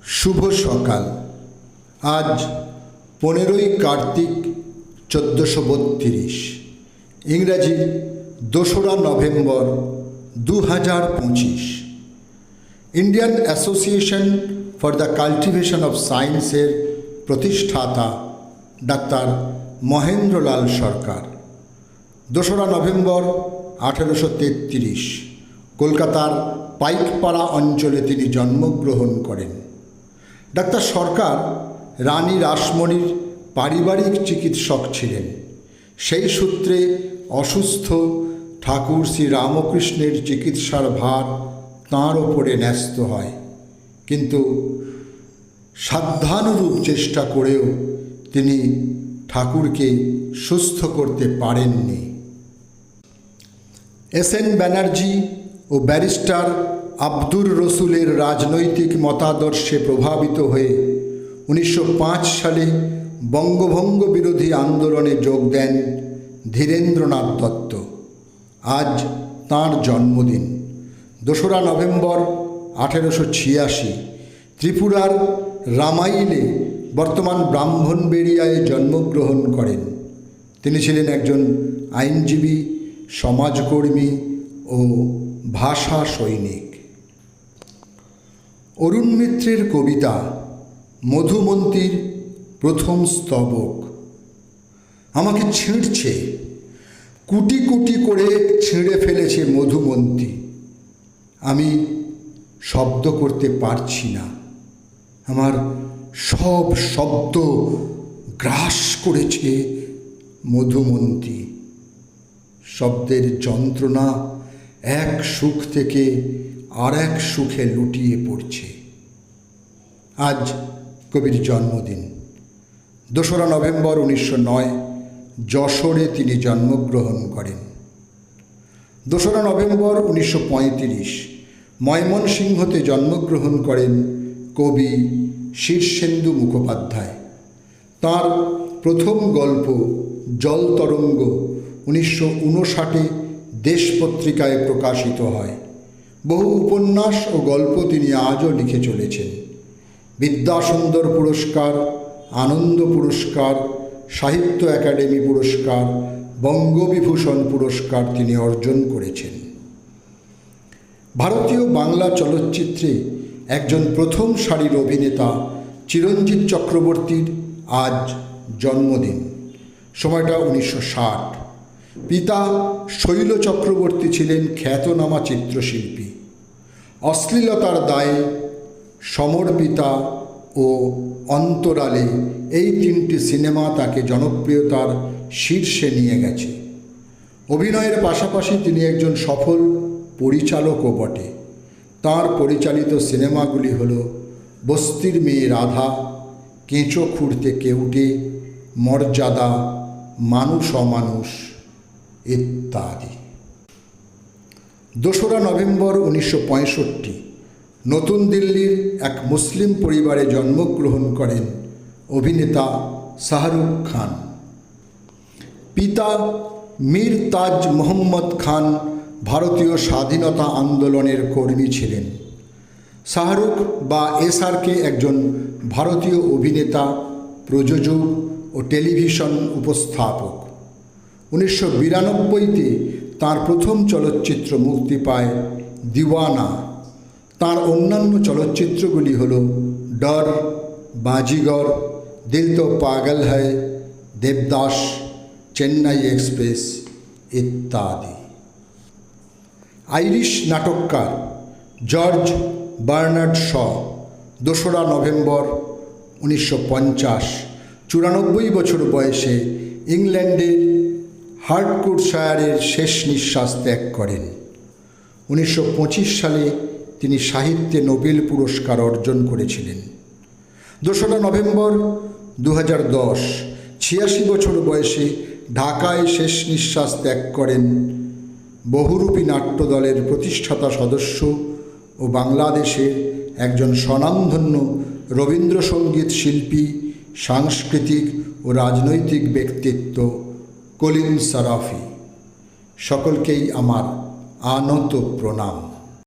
শুভ সকাল। আজ 15ই কার্তিক 1432, ইংরাজি 2রা November 2025। Indian association for the cultivation of সায়েন্সের প্রতিষ্ঠাতা ডাক্তার মহেন্দ্রলাল সরকার 2রা নভেম্বর 1833 কলকাতার পাইকপাড়া অঞ্চলে তিনি জন্মগ্রহণ করেন। ডাক্তার সরকার রানী রাসমণির পারিবারিক চিকিৎসক ছিলেন। সেই সূত্রে অসুস্থ ঠাকুর শ্রী রামকৃষ্ণের চিকিৎসার ভার তাঁর ওপরে ন্যস্ত হয়, কিন্তু সাধ্যানুরূপ চেষ্টা করেও তিনি ঠাকুরকে সুস্থ করতে পারেননি। এস.এন. ব্যানার্জি ও ব্যারিস্টার আব্দুর রসুলের রাজনৈতিক মতাদর্শে প্রভাবিত হয়ে 1905 সালে বঙ্গভঙ্গ বিরোধী আন্দোলনে যোগ দেন ধীরেন্দ্রনাথ দত্ত। আজ তাঁর জন্মদিন। 2রা নভেম্বর 1886 ত্রিপুরার রামাইলে বর্তমান ব্রাহ্মণবেড়িয়ায় জন্মগ্রহণ করেন। তিনি ছিলেন একজন আইনজীবী, সমাজকর্মী ও ভাষা সৈনিক। অরুণ মিত্রের কবিতা মধুমন্তীর প্রথম স্তবক। আমাকে ছিঁড়ছে, কুটি কুটি করে ছিঁড়ে ফেলেছে মধুমন্তী। আমি শব্দ করতে পারছি না, আমার সব শব্দ গ্রাস করেছে মধুমন্তী। শব্দের যন্ত্রণা এক সুখ থেকে আর এক সুখে লুটিয়ে পড়ছে। আজ কবির জন্মদিন। 2রা নভেম্বর 1909 যশোরে তিনি জন্মগ্রহণ করেন। 2রা নভেম্বর 1935 ময়মনসিংহতে জন্মগ্রহণ করেন কবি শীর্ষেন্দু মুখোপাধ্যায়। তাঁর প্রথম গল্প জল তরঙ্গ 1959 দেশ পত্রিকায় প্রকাশিত হয়। বহু উপন্যাস ও গল্প তিনি আজও লিখে চলেছেন। বিদ্যাসুন্দর পুরস্কার, আনন্দ পুরস্কার, সাহিত্য একাডেমি পুরস্কার, বঙ্গবিভূষণ পুরস্কার তিনি অর্জন করেছেন। ভারতীয় বাংলা চলচ্চিত্রে একজন প্রথম সারির অভিনেতা চিরঞ্জিত চক্রবর্তীর আজ জন্মদিন। সময়টা 1960। পিতা শৈল চক্রবর্তী ছিলেন খ্যাতনামা চিত্রশিল্পী। অশ্লীলতার দায়ে, সমর্পিতা ও অন্তরালে এই 3টি সিনেমা তাকে জনপ্রিয়তার শীর্ষে নিয়ে গেছে। অভিনয়ের পাশাপাশি তিনি একজন সফল পরিচালকও বটে। তাঁর পরিচালিত সিনেমাগুলি হল বস্তির মেয়ে রাধা, কেঁচো খুঁড়তে কেউটে, মর্যাদা, মানুষ অমানুষ ইত্যাদি। 2রা নভেম্বর 1965 নতুন দিল্লির এক মুসলিম পরিবারে জন্মগ্রহণ করেন অভিনেতা শাহরুখ খান। পিতা মীর তাজ মোহাম্মদ খান ভারতীয় স্বাধীনতা আন্দোলনের কর্মী ছিলেন। শাহরুখ বা এসআরকে একজন ভারতীয় অভিনেতা, প্রযোজক ও টেলিভিশন উপস্থাপক। 1992-তে তাঁর প্রথম চলচ্চিত্র মুক্তি পায় দিওয়ানা। তাঁর অন্যান্য চলচ্চিত্রগুলি হল ডর, বাজিগর, দিল তো পাগল হ্যায়, দেবদাস, চেন্নাই এক্সপ্রেস ইত্যাদি। আইরিশ নাটককার জর্জ বার্নার্ড শ 2রা নভেম্বর 1950 94 বছর বয়সে ইংল্যান্ডের হার্টফোর্ডশায়ারের শেষ নিঃশ্বাস ত্যাগ করেন। 1925 সালে তিনি সাহিত্যে নোবেল পুরস্কার অর্জন করেছিলেন। 2রা নভেম্বর 2010 86 বছর বয়সে ঢাকায় শেষ নিঃশ্বাস ত্যাগ করেন বহুরূপী নাট্যদলের প্রতিষ্ঠাতা সদস্য ও বাংলাদেশের একজন স্বনামধন্য রবীন্দ্রসঙ্গীত শিল্পী, সাংস্কৃতিক ও রাজনৈতিক ব্যক্তিত্ব কলিম শরাফী। সকলকেই আমার আনত প্রণাম।